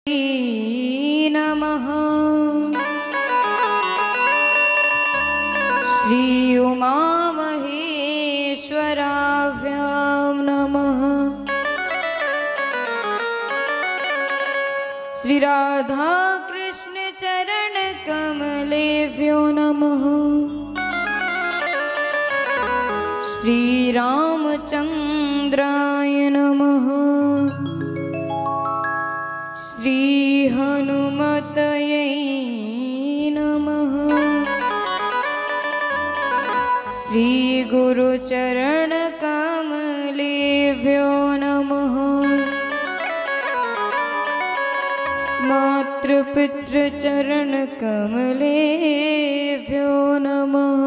नमः। श्री उमा महेश्वराभ्यां नमः। श्री राधा कृष्ण चरण कमलेभ्यो नमः। श्री रामचंद्राय नमः। श्री हनुमतये नमः। श्री गुरुचरण कमलेभ्यो नमः। मातृपितृचरण कमलेभ्यो नमः।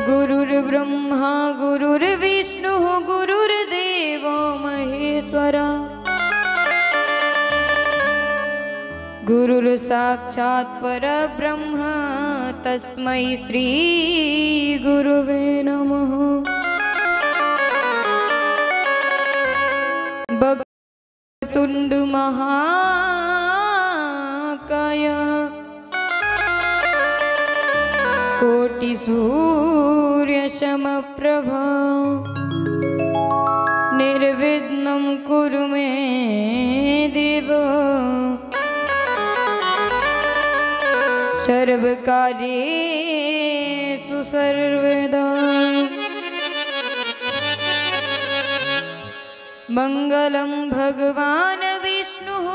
गुरुर्ब्रह्मा गुरुर्विष्णुः गुरुर्देवो महेश्वरा। गुरुर्साक्षात् परब्रह्म तस्मै श्री गुरुवे नमः। वक्रतुण्ड महाकाय कोटिसूर्यसमप्रभा निर्विघ्नं कुरु मे देव। सर्वकार्येषु सर्वदा मंगलं भगवान् विष्णुः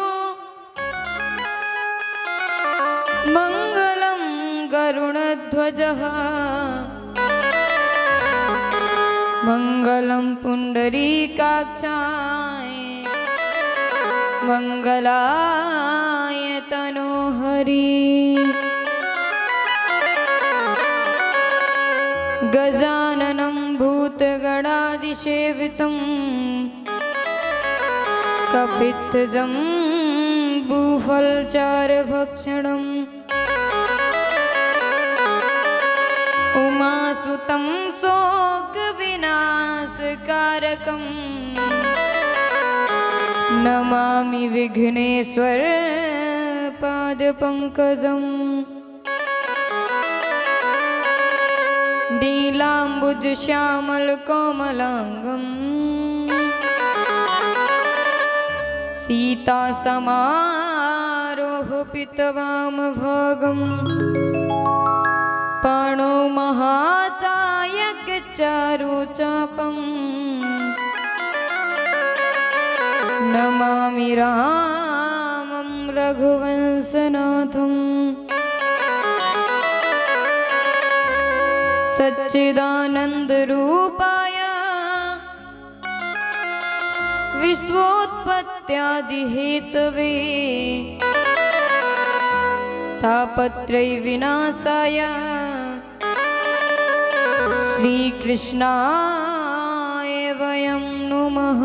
मंगलं गरुडध्वजः मंगलं पुंडरीकाक्षाय मंगलाय तनोहरि। गजाननं भूतगणादिसेवितं कपित्थजम्बूफलचारुभक्षणम् उमासुतं शोकविनाशकारकं नमामि विघ्नेश्वर पादपङ्कजम्। नीलाम्बुजश्यामलकोमलाङ्गं सीतासमारोहपितवामभागं पाणौ महासायकचारुचापं नमामि रामं रघुवंशनाथं। सच्चिदानन्दरूपाय विश्वोत्पत्त्यादिहेतवे तापत्रयविनाशाय श्रीकृष्णाय वयं नुमः।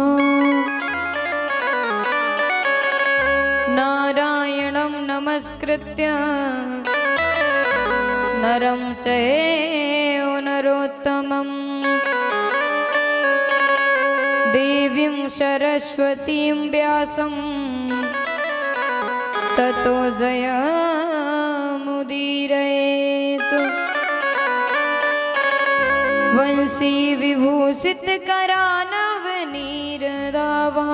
नारायणं नमस्कृत्य नरं चैव नरोत्तमं देवीं सरस्वतीं व्यासं ततो जयमुदीरयेत्। वंशी विभूषितकरानवनीरदावा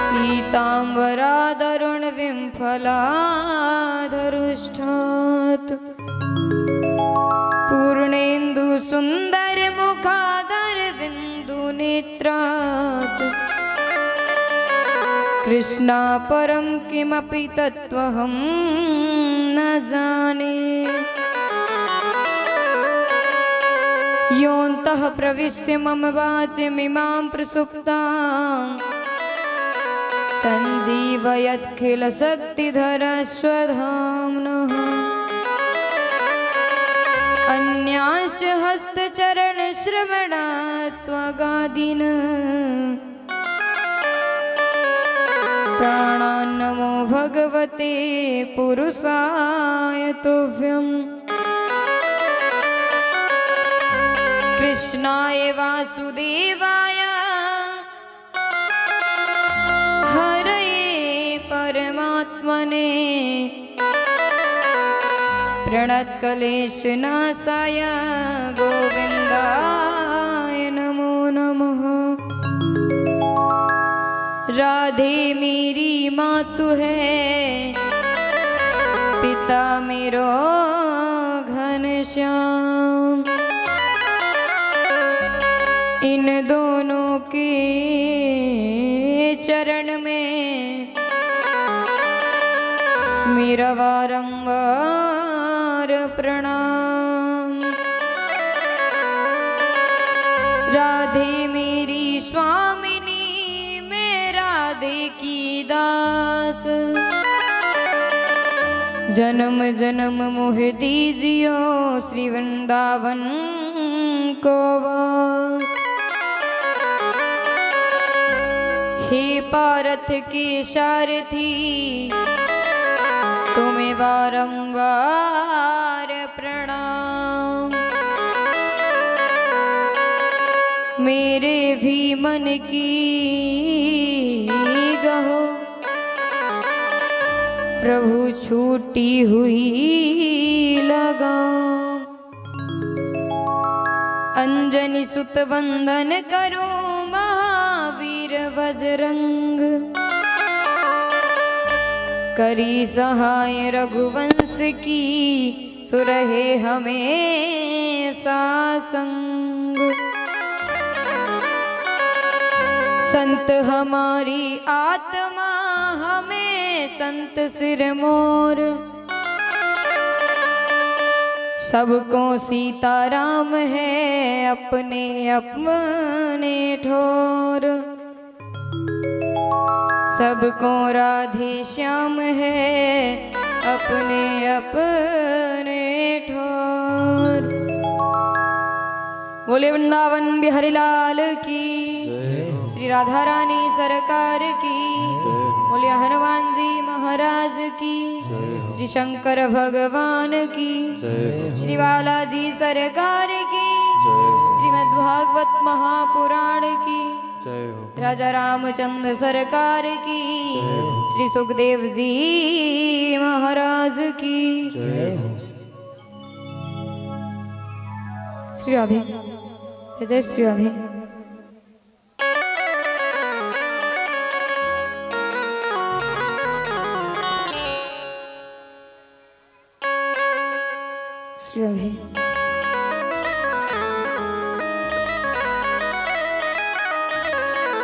पीताम्बरादरुणविंफलाधरुष्ठात् पूर्णेन्दुसुन्दरमुखादरविन्दुनेत्रात् कृष्णा परं किमपि तत्त्वहं न जाने। योऽन्तः प्रविश्य मम वाचमिमां प्रसुप्ताम् सञ्जीवयत्खिलशक्तिधरस्वधाम्नः। अन्यांश्च हस्तचरणश्रवणात्वगादीन् प्राणान्नमो भगवते पुरुषाय तुभ्यम्। कृष्णाय वासुदेवाय हरये परमात्मने प्रणतक्लेशनाशाय गोविन्दाय नमो नमः। राधे मेरी मातु है, पिता मेरो घनश्याम। इन दोनों के चरण में मेरा बारंबार प्रणाम। राधे मेरी स्वामिनी, मैं राधे की दास। जन्म जन्म मोह दीजियो श्री वृंदावन को वास। हे पारथ के सारथी, तुम्हें बारंबार प्रणाम। मेरे भी मन की गहो, प्रभु छूटी हुई लगाम। अंजनी सुत वंदन करो महावीर बजरंग। करी सहाय रघुवंश की, सुरहे हमेशा संग। संत हमारी आत्मा, हमें संत सिरमौर। सबको सीताराम है, अपने अपने ठोर। सबको राधे श्याम है, अपने अपने ठोर। बोले वृंदावन बिहारी लाल की, श्री राधा रानी सरकार की। बोले हनुमान जी महाराज की, श्री शंकर भगवान की, श्री बालाजी सरकार की, श्रीमद्भागवत महापुराण की, राजा रामचंद्र सरकार की, श्री सुखदेव जी महाराज की। श्री राधे, जय श्री राधे। श्री राधे।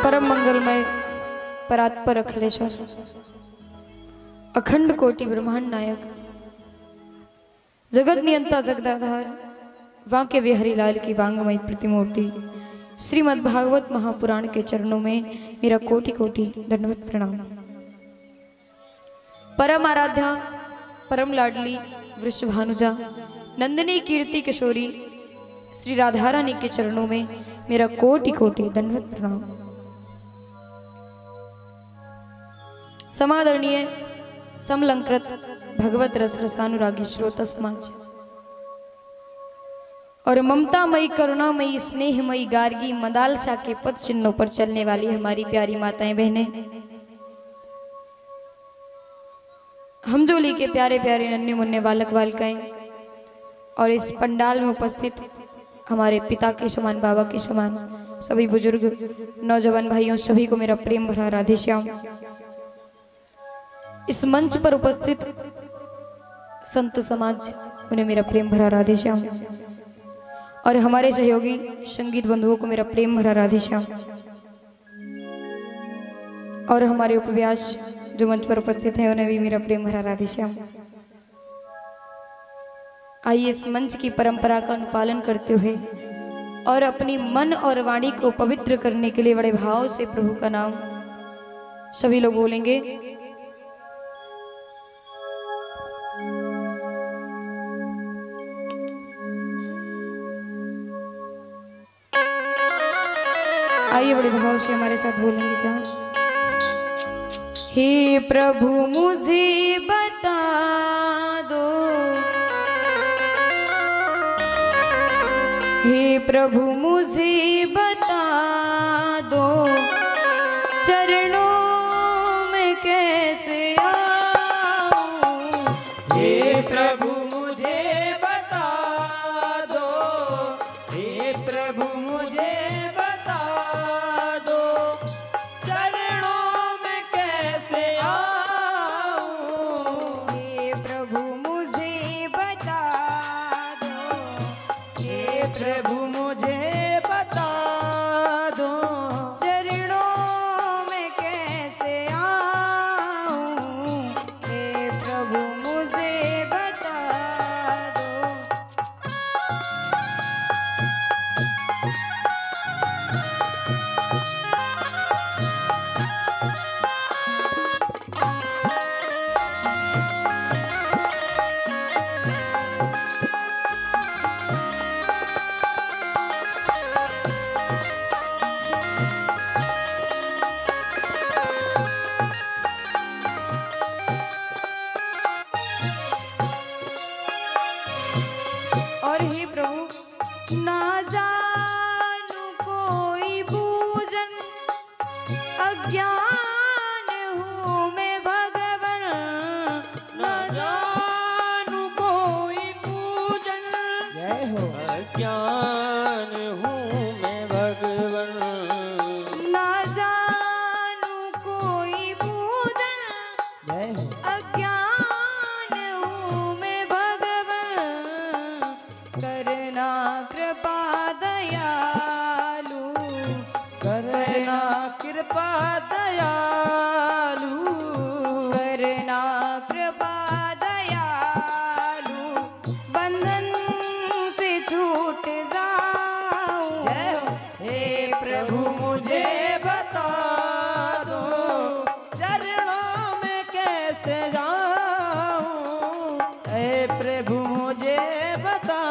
परम मंगलमय परात्पर अखिलेश्वर, अखंड कोटि ब्रह्मांड नायक, जगत नियंता जगदाधार, वाक्य विहरी लाल की वांगमयी प्रतिमूर्ति श्रीमद् भागवत महापुराण के चरणों में मेरा कोटि कोटि दंडवत प्रणाम। परम आराध्या, परम लाडली वृषभानुजा, नंदिनी कीर्ति किशोरी श्री राधा रानी के चरणों में मेरा कोटि कोटि दंडवत प्रणाम। समादरणीय समलंकृत भगवत रस रसानुरागी श्रोता समाज और ममतामयी करुणामयी स्नेहमयी गार्गी मदालसा के पद चिन्हों पर चलने वाली हमारी प्यारी माताएं बहनें, हमजोली के प्यारे प्यारे नन्हे मुन्ने बालक बालिकाएं और इस पंडाल में उपस्थित हमारे पिता के समान, बाबा के समान सभी बुजुर्ग नौजवान भाइयों, सभी को मेरा प्रेम भरा राधे श्याम। इस मंच पर उपस्थित संत समाज, उन्हें मेरा प्रेम भरा राधे श्याम। और हमारे सहयोगी संगीत बंधुओं को मेरा प्रेम भरा राधे श्याम। और हमारे उपव्यास जो मंच पर उपस्थित हैं, उन्हें भी मेरा प्रेम भरा राधे श्याम। आइए इस मंच की परंपरा का अनुपालन करते हुए और अपनी मन और वाणी को पवित्र करने के लिए बड़े भाव से प्रभु का नाम सभी लोग बोलेंगे। आइए बड़े भाव से हमारे साथ बोलेंगे क्या? हे प्रभु मुझे बता दो, हे प्रभु मुझे बता दो चरणों में कैसे आऊं। हे प्रभु मुझे बता दो, हे प्रभु मुझे बता दो चरणों में कैसे आऊं। हे प्रभु मुझे बता दो, हे प्रभु मुझे बता दो चरणों में कैसे आऊं। हे प्रभु मुझे बता दो। और हे प्रभु ना जानू कोई पूजन अज्ञान हूँ मैं भगवन। न जानू कोई पूजन, जय हो। अज्ञान हूँ मैं भगवन। ना जानू कोई पूजन जय हो। अज्ञान हूँ मैं भगवन। करना कृपा दयालु, करना कृपा दयालु, करना कृपा दयालु, बंधन से छूट जाऊं। जय हो। हे प्रभु मुझे बता दो चरणों में कैसे जाऊं। हे प्रभु मुझे बता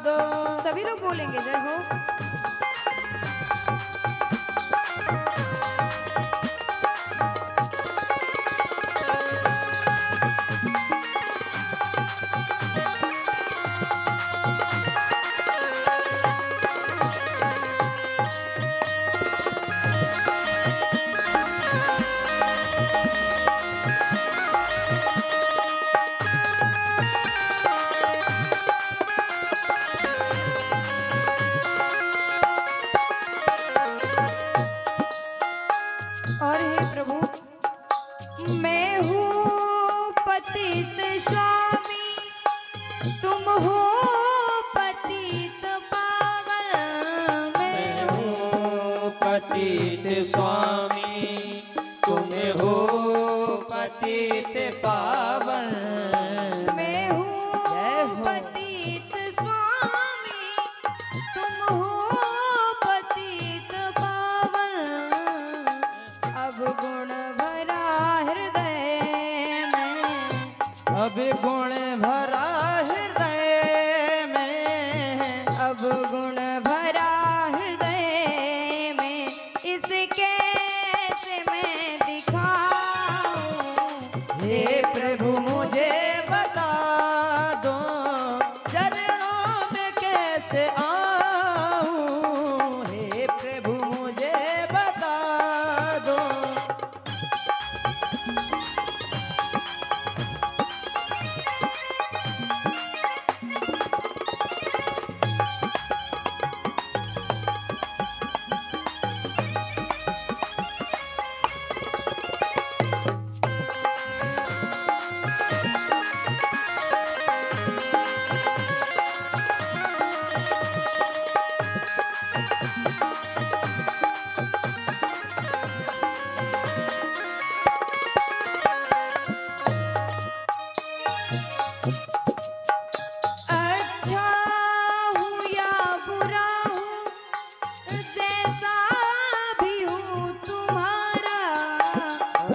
दो। सभी लोग बोलेंगे जय हो। और हे प्रभु मैं हूँ पतित स्वामी, तुम हो पतित पावन। मैं हूँ पतित स्वामी, तुम हो पतित पावन। मैं हूँ पतित स्वामी, तुम हो पतित पावन। अब गुण भरा हृदय में, अब गुण भरा हृदय में, अब गुण भरा हृदय में इसे कैसे मैं दिखाऊं। हे प्रभु मुझे बता दो चरणों में कैसे आऊं। हे प्रभु मुझे बता दो। अच्छा हूँ या बुरा हूँ, जैसा भी हूँ तुम्हारा।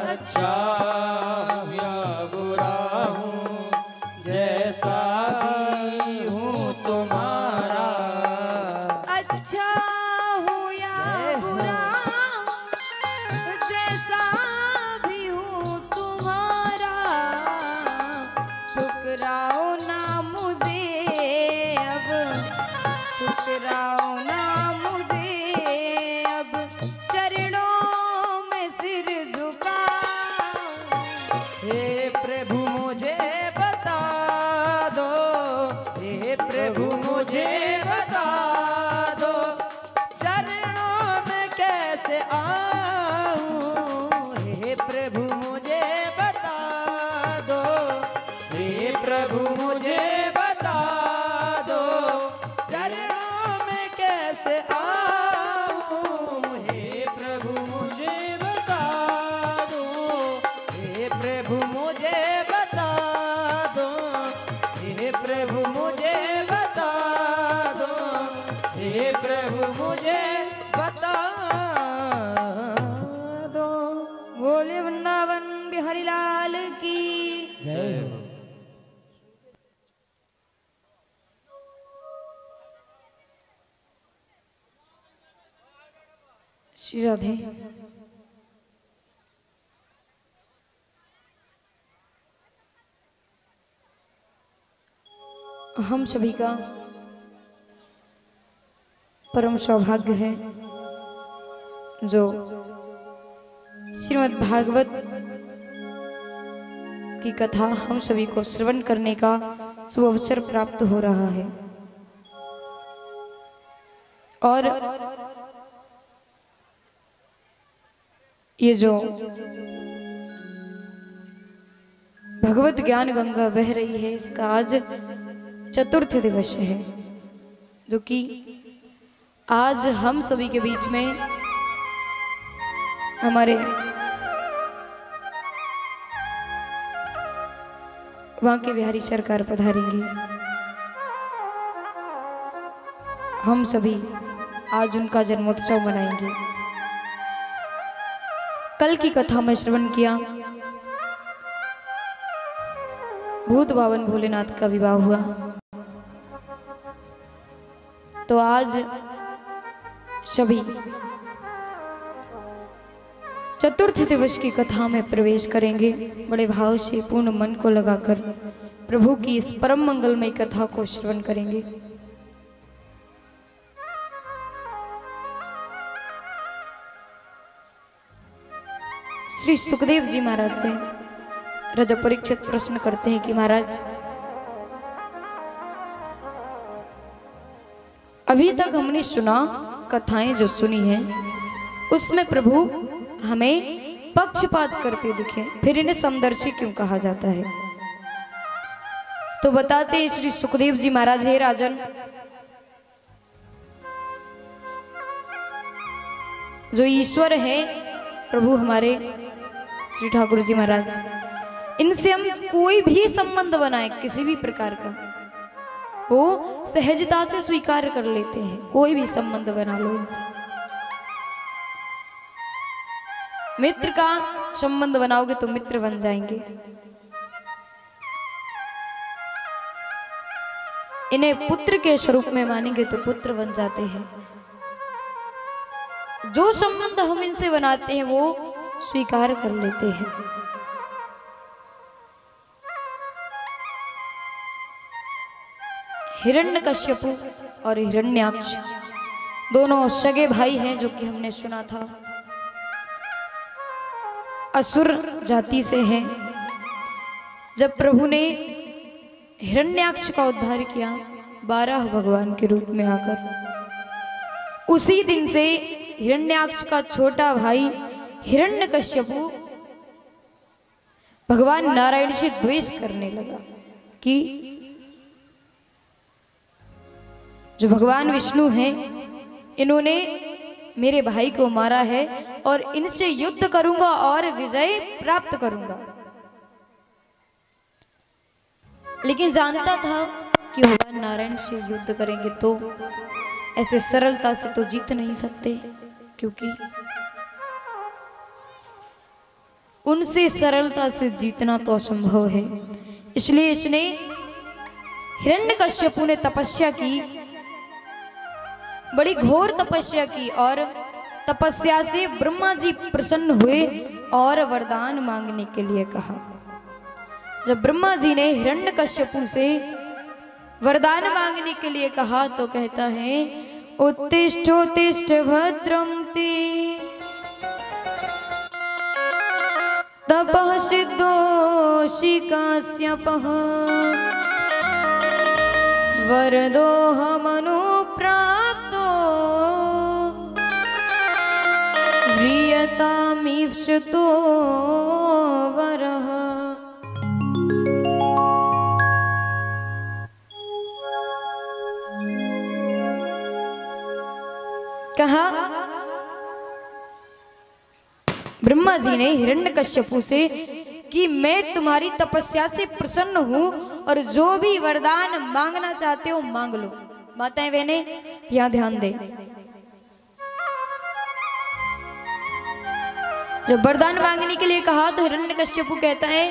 अच्छा या बुरा हूँ, जैसा भी हूँ तुम्हारा। अच्छा हूँ या बुरा हूँ, जैसा भी हूँ तुम्हारा। ठुकराओ ना मुझे अब, ठुकराओ सिखाओ ना मुझे अब चरणों में सिर झुकाओ। हे प्रभु मुझे बता दो, हे प्रभु मुझे बता दो, चरणों में कैसे आऊं। हे प्रभु मुझे बता दो, हे प्रभु मुझे बता दो, चरणों में कैसे आऊं। हे प्रभु मुझे बता दो, हे प्रभु मुझे बता दो, हे प्रभु मुझे बता दो, हे प्रभु मुझे बता दो। बोले वृंदावन बिहारी लाल की। जय हो। श्री राधे। हम सभी का परम सौभाग्य है जो श्रीमद् भागवत की कथा हम सभी को श्रवण करने का सुअवसर प्राप्त हो रहा है। और ये जो भगवत ज्ञान गंगा बह रही है, इसका आज चतुर्थ दिवस है, जो कि आज हम सभी के बीच में हमारे वहां के बिहारी सरकार पधारेंगे। हम सभी आज उनका जन्मोत्सव मनाएंगे। कल की कथा में श्रवण किया, भूत बावन भोलेनाथ का विवाह हुआ। तो आज सभी चतुर्थ दिवस की कथा में प्रवेश करेंगे। बड़े भाव से पूर्ण मन को लगाकर प्रभु की इस परम मंगलमय कथा को श्रवण करेंगे। श्री सुखदेव जी महाराज से राजा परीक्षित प्रश्न करते हैं कि महाराज, अभी तक हमने सुना, कथाएं जो सुनी हैं उसमें प्रभु हमें पक्षपात करते दिखे, फिर इन्हें समदर्शी क्यों कहा जाता है? तो बताते हैं श्री सुखदेव जी महाराज, हे राजन, जो ईश्वर है प्रभु हमारे श्री ठाकुर जी महाराज, इनसे हम कोई भी संबंध बनाए किसी भी प्रकार का, वो सहजता से स्वीकार कर लेते हैं। कोई भी संबंध बना लो इनसे। मित्र का संबंध बनाओगे तो मित्र बन जाएंगे। इन्हें पुत्र के स्वरूप में मानेंगे तो पुत्र बन जाते हैं। जो संबंध हम इनसे बनाते हैं वो स्वीकार कर लेते हैं। हिरण्यकश्यपु और हिरण्याक्ष दोनों सगे भाई हैं, जो कि हमने सुना था असुर जाति से हैं। जब प्रभु ने हिरण्याक्ष का उद्धार किया 12 भगवान के रूप में आकर, उसी दिन से हिरण्याक्ष का छोटा भाई हिरण्यकश्यपु भगवान नारायण से द्वेष करने लगा कि जो भगवान विष्णु हैं इन्होंने मेरे भाई को मारा है और इनसे युद्ध करूंगा और विजय प्राप्त करूंगा। लेकिन जानता था कि भगवान नारायण से युद्ध करेंगे तो ऐसे सरलता से तो जीत नहीं सकते, क्योंकि उनसे सरलता से जीतना तो असंभव है। इसलिए इसने हिरण्यकश्यपु ने तपस्या की, बड़ी घोर तपस्या की, और तपस्या से ब्रह्मा जी प्रसन्न हुए और वरदान मांगने के लिए कहा। जब ब्रह्मा जी ने हिरण्यकश्यपु से वरदान मांगने के लिए कहा तो कहता है, उत्तिष्ठोत्तिष्ठ भद्रं ते तपः सिद्धोषिकास्यपः वरदोऽहमनुप्राप्तो ह्रियतामीप्सितो वरः। कहा ब्रह्मा जी ने हिरण्यकश्यपु से कि मैं तुम्हारी तपस्या से प्रसन्न हूं और जो भी वरदान मांगना चाहते हो मांग लो। माताएं बहनें यहां ध्यान दे, जब वरदान मांगने के लिए कहा तो हिरण्यकश्यपु कहता है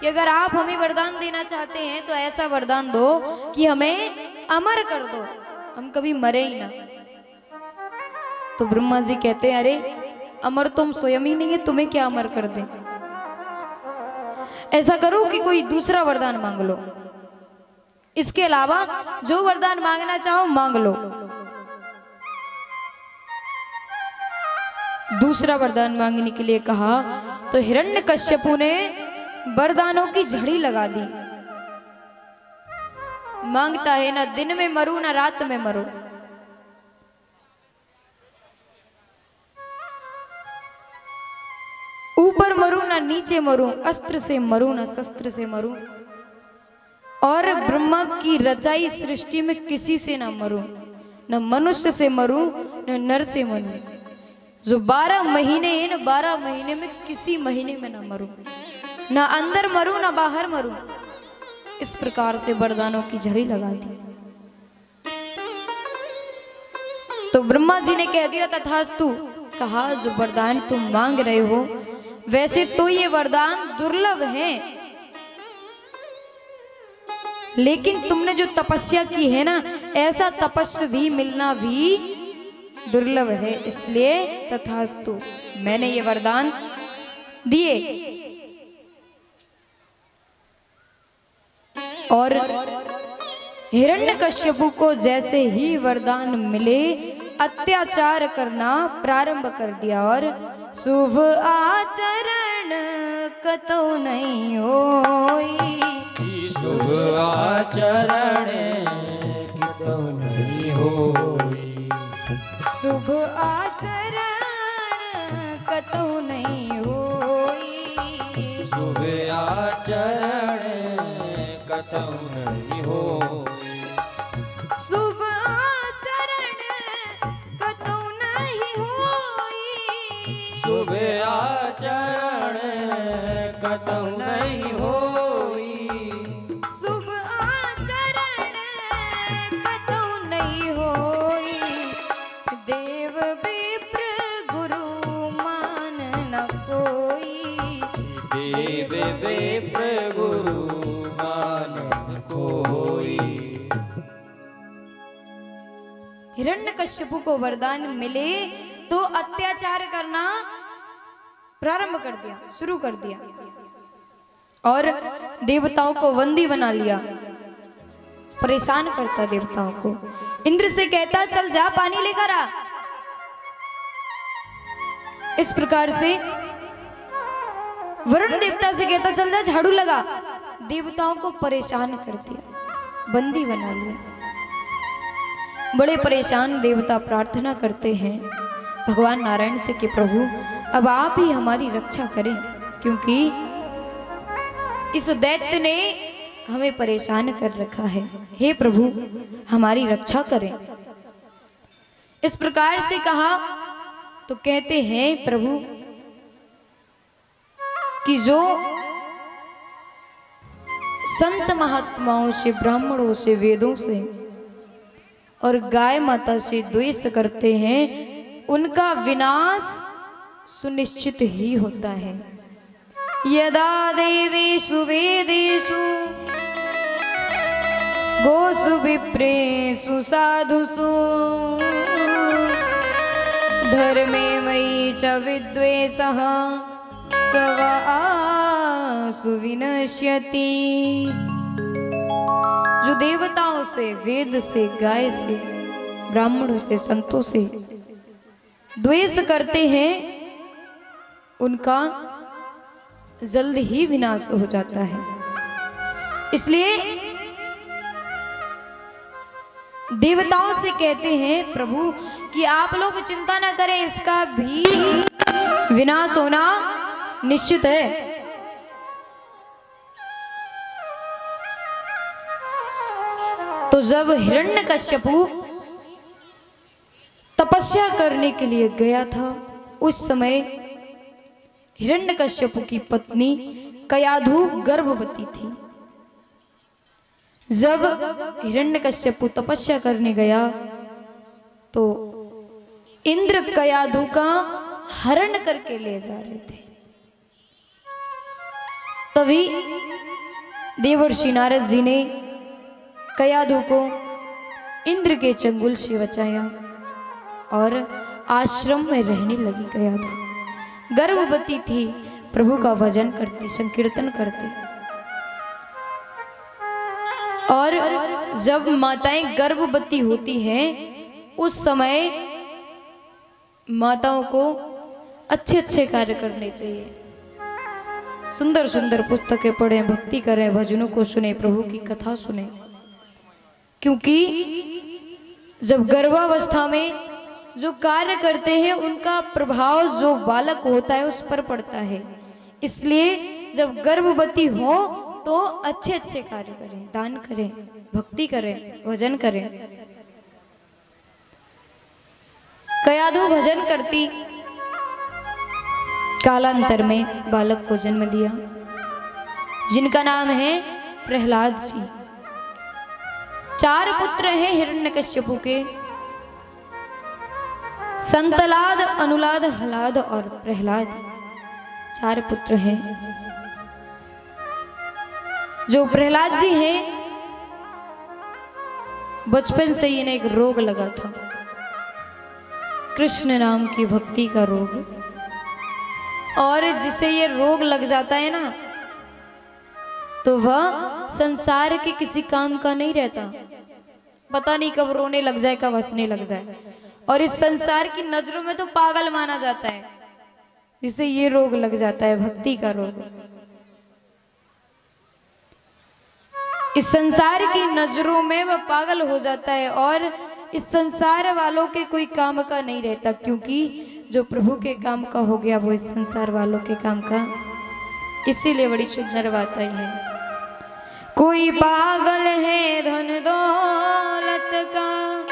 कि अगर आप हमें वरदान देना चाहते हैं तो ऐसा वरदान दो कि हमें अमर कर दो, हम कभी मरे ही ना। तो ब्रह्मा जी कहते हैं अरे अमर तुम स्वयं ही नहीं है, तुम्हें क्या अमर कर दे। ऐसा करो कि कोई दूसरा वरदान मांग लो, इसके अलावा जो वरदान मांगना चाहो मांग लो। दूसरा वरदान मांगने के लिए कहा तो हिरण्यकश्यपु ने वरदानों की झड़ी लगा दी। मांगता है ना दिन में मरूं ना रात में मरूं, ऊपर मरूं ना नीचे मरूं, अस्त्र से मरूं ना शस्त्र से मरूं, और ब्रह्मा की रचाई सृष्टि में किसी से ना मरूं, न मनुष्य से मरूं न नर से मरूं। जो 12 महीने हैं न 12 महीने में किसी महीने में ना मरूं, ना अंदर मरूं ना बाहर मरूं। इस प्रकार से वरदानों की झड़ी लगा दी। तो ब्रह्मा जी ने कह दिया तथास्तु। कहा जो वरदान तुम मांग रहे हो वैसे तो ये वरदान दुर्लभ है, लेकिन तुमने जो तपस्या की है ना ऐसा तपस्वी मिलना भी दुर्लभ है, इसलिए तथास्तु मैंने ये वरदान दिए। और हिरण्यकश्यपु को जैसे ही वरदान मिले अत्याचार करना प्रारंभ कर दिया, और शुभ आचरण कतौ नहीं होई, शुभ आचरण कतौ नहीं होई, शुभ आचरण कतौ नहीं होई, शुभ आचरण कतौ नहीं होई, शुभ आचरण कतौ नहीं होई, शुभ आचरण कतौ नहीं होई, शुभ आचरण कतौ नहीं होई। देव विप्र गुरु मान न कोई, देव विप्र गुरु मान कोई। हिरण्यकश्यपु को वरदान मिले तो अत्याचार करना प्रारंभ कर दिया, शुरू कर दिया, और देवताओं को बंदी बना लिया, परेशान करता देवताओं को। इंद्र से कहता चल जा पानी लेकर आ। इस प्रकार से वरुण देवता से कहता चल जा झाड़ू लगा। देवताओं को परेशान कर दिया, बंदी बना लिया। बड़े परेशान देवता प्रार्थना करते हैं भगवान नारायण से कि प्रभु अब आप ही हमारी रक्षा करें, क्योंकि इस दैत्य ने हमें परेशान कर रखा है। हे प्रभु हमारी रक्षा करें। इस प्रकार से कहा तो कहते हैं प्रभु कि जो संत महात्माओं से, ब्राह्मणों से, वेदों से और गाय माता से द्वेष करते हैं उनका विनाश सुनिश्चित ही होता है। यदा देवेषु वेदेषु गोसु विप्रेषु साधुषु धर्मे मयि च विद्वेषः स वा आसु विनश्यति। जो देवताओं से, वेद से, गाय से ब्राह्मणों से, संतों से द्वेष करते हैं, उनका जल्द ही विनाश हो जाता है। इसलिए देवताओं से कहते हैं प्रभु कि आप लोग चिंता ना करें, इसका भी विनाश होना निश्चित है। तो जब हिरण्यकश्यपु तपस्या करने के लिए गया था, उस समय हिरण्यकश्यपु की पत्नी कयाधु गर्भवती थी। जब हिरण्यकश्यपु तपस्या करने गया तो इंद्र कयाधु का हरण करके ले जा रहे थे। तभी देवर्षि नारद जी ने कयाधु को इंद्र के चंगुल से बचाया और आश्रम में रहने लगी। कयाधु गर्भवती थी, प्रभु का भजन करती, संकीर्तन करती। और जब माताएं गर्भवती होती हैं, उस समय माताओं को अच्छे अच्छे कार्य करने चाहिए। सुंदर सुंदर पुस्तकें पढ़ें, भक्ति करें, भजनों को सुने, प्रभु की कथा सुने। क्योंकि जब गर्भावस्था में जो कार्य करते हैं उनका प्रभाव जो बालक होता है उस पर पड़ता है। इसलिए जब गर्भवती हो तो अच्छे अच्छे कार्य करें, दान करें, भक्ति करें, भजन करें। कयाधु भजन करती, कालांतर में बालक को जन्म दिया जिनका नाम है प्रहलाद जी। 4 पुत्र हैं हिरण्यकश्यपु के, संतलाद, अनुलाद, हलाद और प्रहलाद। 4 पुत्र हैं। जो प्रहलाद जी हैं, बचपन से इन्हें एक रोग लगा था, कृष्ण नाम की भक्ति का रोग। और जिसे ये रोग लग जाता है ना, तो वह संसार के किसी काम का नहीं रहता। पता नहीं कब रोने लग जाए, कब हंसने लग जाए। और इस संसार की नजरों में तो पागल माना जाता है, जिसे ये रोग लग जाता है, भक्ति का रोग। इस संसार की नजरों में वह पागल हो जाता है और इस संसार वालों के कोई काम का नहीं रहता। क्योंकि जो प्रभु के काम का हो गया वो इस संसार वालों के काम का। इसीलिए बड़ी सुंदर बात आई है, कोई पागल है धन दौलत का,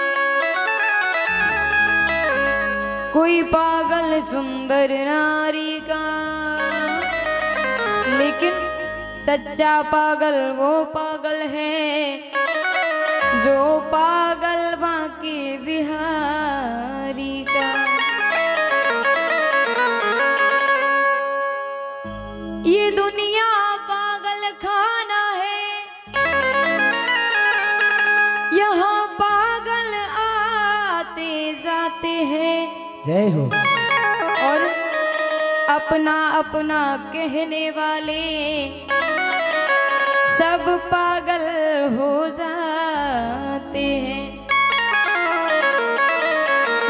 कोई पागल सुंदर नारी का, लेकिन सच्चा पागल वो पागल है जो पागल बांके बिहारी का। ये दुनिया पागल खाना है, यहाँ पागल आते जाते हैं। जय हो। और अपना अपना कहने वाले सब पागल हो जाते हैं।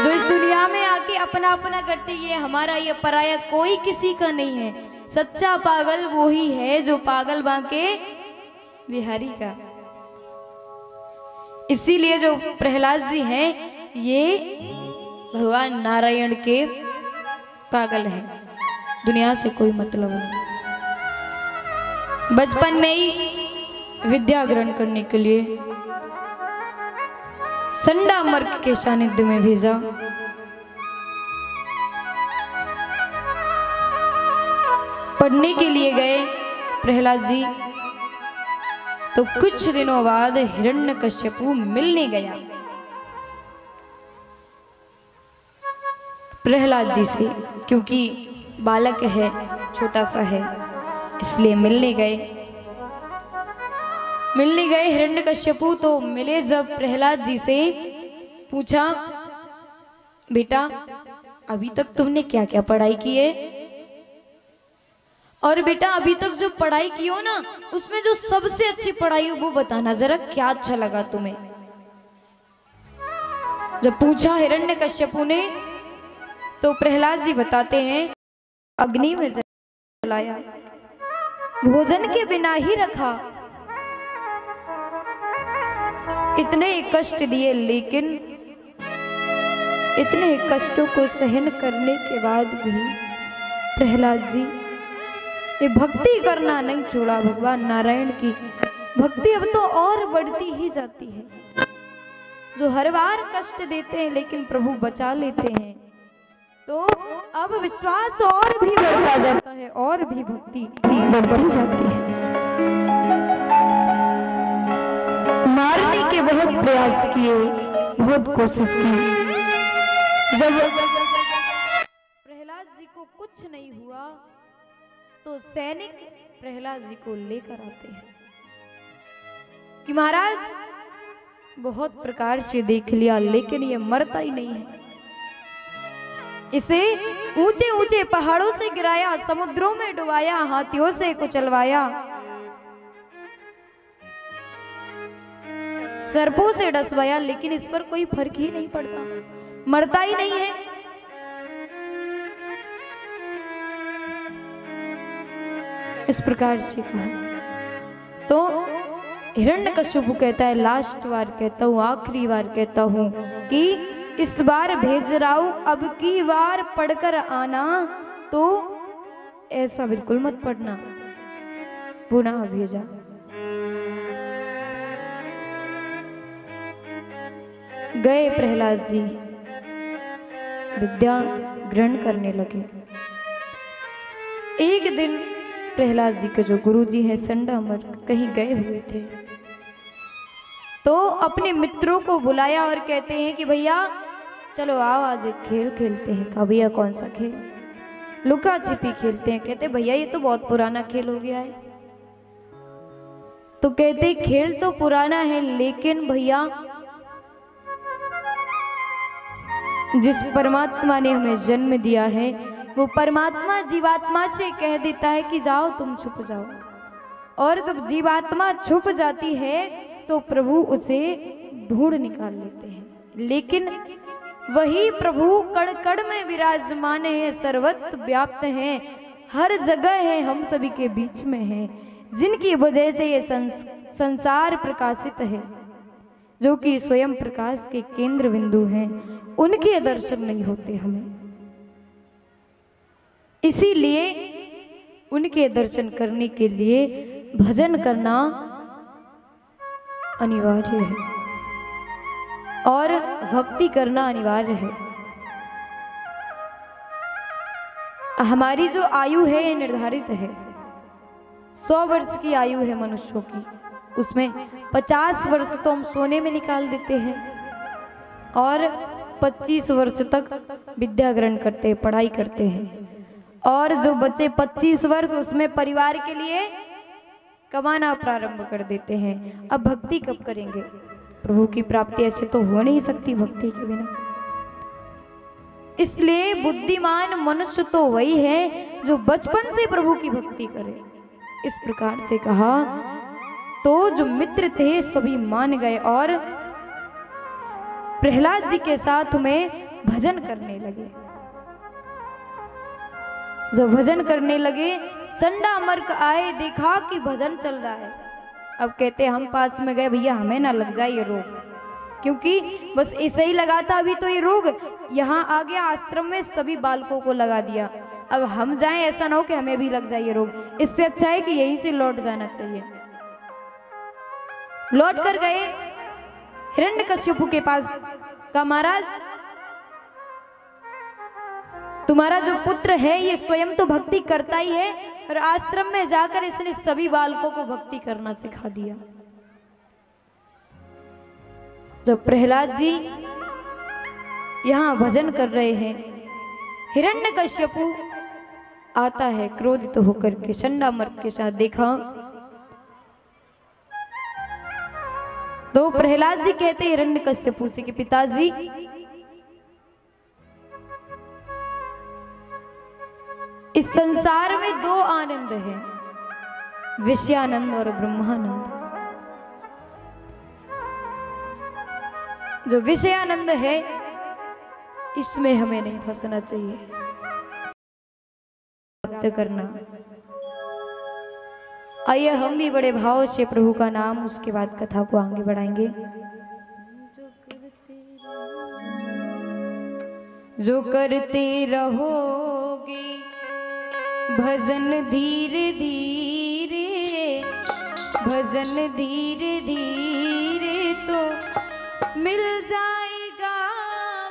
जो इस दुनिया में आके अपना अपना करते, ये हमारा, ये पराया, कोई किसी का नहीं है। सच्चा पागल वो ही है जो पागल बांके बिहारी का। इसीलिए जो प्रहलाद जी हैं, ये भगवान नारायण के पागल हैं, दुनिया से कोई मतलब नहीं। बचपन में ही विद्या ग्रहण करने के लिए संडामर्क के सानिध्य में भेजा। पढ़ने के लिए गए प्रहलाद जी, तो कुछ दिनों बाद हिरण्यकश्यपु मिलने गया प्रहलाद जी से, क्योंकि बालक है, छोटा सा है, इसलिए मिलने गए हिरण्यकश्यपु। तो मिले जब प्रहलाद जी से, पूछा, बेटा अभी तक तुमने क्या क्या पढ़ाई की है? और बेटा अभी तक जो पढ़ाई की हो ना, उसमें जो सबसे अच्छी पढ़ाई हो वो बताना जरा, क्या अच्छा लगा तुम्हें? जब पूछा हिरण्यकश्यपु ने तो प्रहलाद जी बताते हैं अग्नि में जलाया, भोजन के बिना ही रखा, इतने कष्ट दिए, लेकिन इतने कष्टों को सहन करने के बाद भी प्रहलाद जी ये भक्ति करना नहीं छोड़ा। भगवान नारायण की भक्ति अब तो और बढ़ती ही जाती है। जो हर बार कष्ट देते हैं लेकिन प्रभु बचा लेते हैं, तो अब विश्वास और भी बढ़ता जाता है और भी भक्ति बढ़ती जाती है। मारने के बहुत प्रयास किए, बहुत कोशिश की। जब प्रहलाद जी को कुछ नहीं हुआ तो सैनिक प्रहलाद जी को लेकर आते हैं कि महाराज बहुत प्रकार से देख लिया लेकिन ये मरता ही नहीं है। इसे ऊंचे ऊंचे पहाड़ों से गिराया, समुद्रों में डुबाया, हाथियों से कुचलवाया, सर्पों से डसवाया, लेकिन इस पर कोई फर्क ही नहीं पड़ता, मरता ही नहीं है। इस प्रकार से कहा तो हिरण्यकश्यपु कहता है, लास्ट बार कहता हूं, आखिरी बार कहता हूं कि इस बार भेज रहा हूं, अब की बार पढ़कर आना तो ऐसा बिल्कुल मत पढ़ना। पुनः भेजा। गए प्रहलाद जी, विद्या ग्रहण करने लगे। एक दिन प्रहलाद जी के जो गुरु जी हैं संडामर्क कहीं गए हुए थे, तो अपने मित्रों को बुलाया और कहते हैं कि भैया चलो आओ आज एक खेल खेलते हैं। कहा भैया कौन सा खेल? लुका छिपी खेलते हैं। कहते भैया ये तो बहुत पुराना खेल हो गया है। तो कहते खेल तो पुराना है लेकिन भैया जिस परमात्मा ने हमें जन्म दिया है वो परमात्मा जीवात्मा से कह देता है कि जाओ तुम छुप जाओ, और जब जीवात्मा छुप जाती है तो प्रभु उसे ढूंढ निकाल लेते हैं। लेकिन वही प्रभु कण कण में विराजमान है, सर्वत्र व्याप्त है, हर जगह है, हम सभी के बीच में है, जिनकी वजह से ये संसार प्रकाशित है, जो कि स्वयं प्रकाश के केंद्र बिंदु हैं, उनके दर्शन नहीं होते हमें। इसीलिए उनके दर्शन करने के लिए भजन करना अनिवार्य है और भक्ति करना अनिवार्य है। हमारी जो आयु है ये निर्धारित है, 100 वर्ष की आयु है मनुष्यों की, उसमें 50 वर्ष तो हम सोने में निकाल देते हैं और 25 वर्ष तक विद्या ग्रहण करते हैं, पढ़ाई करते हैं, और जो बच्चे 25 वर्ष उसमें परिवार के लिए कमाना प्रारंभ कर देते हैं। अब भक्ति कब करेंगे? प्रभु की प्राप्ति ऐसे तो हो नहीं सकती भक्ति के बिना। इसलिए बुद्धिमान मनुष्य तो वही है जो बचपन से प्रभु की भक्ति करे। इस प्रकार से कहा तो जो मित्र थे सभी मान गए और प्रहलाद जी के साथ में भजन करने लगे। जब भजन करने लगे संडामर्क आए, देखा कि भजन चल रहा है। अब कहते हम पास में गए, भैया हमें ना लग जाए ये रोग, क्योंकि बस ऐसे ही लगा था, अभी तो ये रोग यहाँ आ गया, आश्रम में सभी बालकों को लगा दिया, अब हम जाएं ऐसा ना हो कि हमें भी लग जाए ये रोग। इससे अच्छा है कि यहीं से लौट जाना चाहिए। लौट कर गए हिरण्यकश्यपु के पास, कहा महाराज तुम्हारा जो पुत्र है ये स्वयं तो भक्ति करता ही है और आश्रम में जाकर इसने सभी बालकों को भक्ति करना सिखा दिया। जब प्रहलाद जी यहाँ भजन कर रहे हैं, हिरण्यकश्यपु आता है क्रोधित होकर के संडामर्क के साथ। देखा तो प्रहलाद जी कहते हिरण्यकश्यपु से कि पिताजी इस संसार में 2 आनंद है, विषयानंद और ब्रह्मानंद। जो विषयानंद है इसमें हमें नहीं फंसना चाहिए, प्राप्त करना। आइए हम भी बड़े भाव से प्रभु का नाम, उसके बाद कथा को आगे बढ़ाएंगे। जो करते रहोगे भजन धीरे धीरे, भजन धीरे धीरे तो मिल जाएगा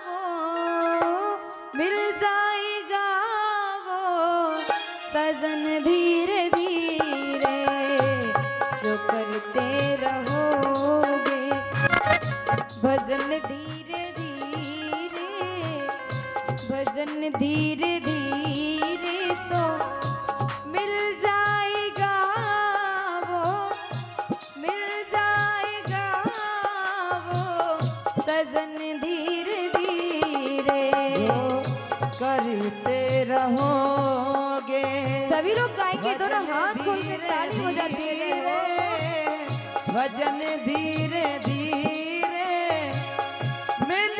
वो, मिल जाएगा वो सजन धीरे धीरे। जो करते रहोगे भजन धीरे धीरे, भजन धीरे धीरे तो मिल जाएगा वो, मिल जाएगा वो सजन धीरे धीरे। करते रहोगे सभी लोग गाएंगे, दोनों हाथ खोल के ताली हो जाती है। भजन धीरे धीरे मिल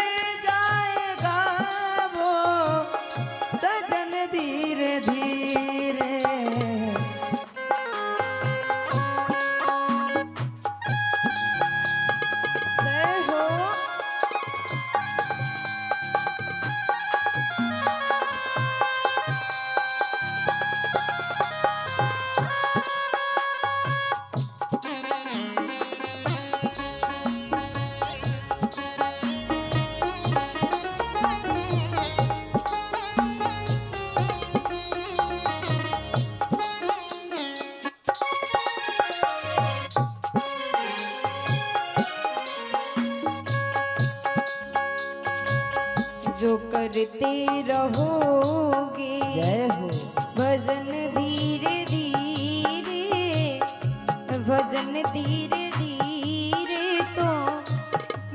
जाएगा वो सजन धीरे धीरे। जय हो। जो करते रहोगे जय हो भजन धीरे धीरे, भजन धीरे धीरे तो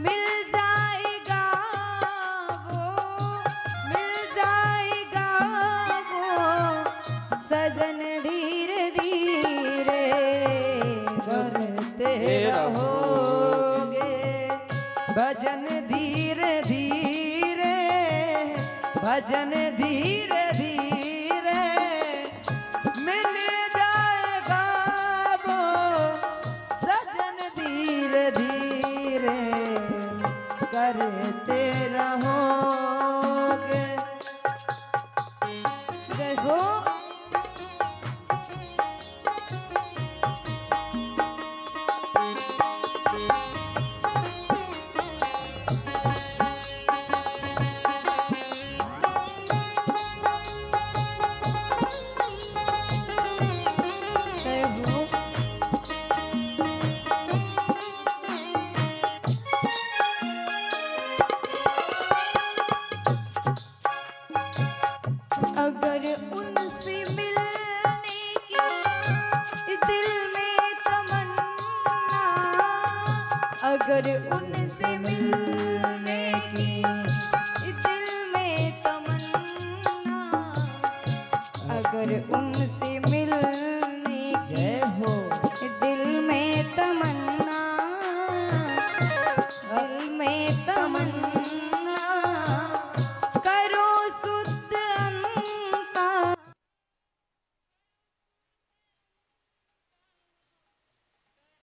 मिल जाएगा वो, मिल जाएगा वो सजन धीरे धीरे। करते रहोगे भजन धीरे धीरे, भजन धीरे धीरे मिल जाएगा वो सजन धीरे धीरे। करते रहोगे जय हो। जय हो। अगर उनसे मिलने की दिल में तमन्ना, अगर उनसे मिलने की दिल में तमन्ना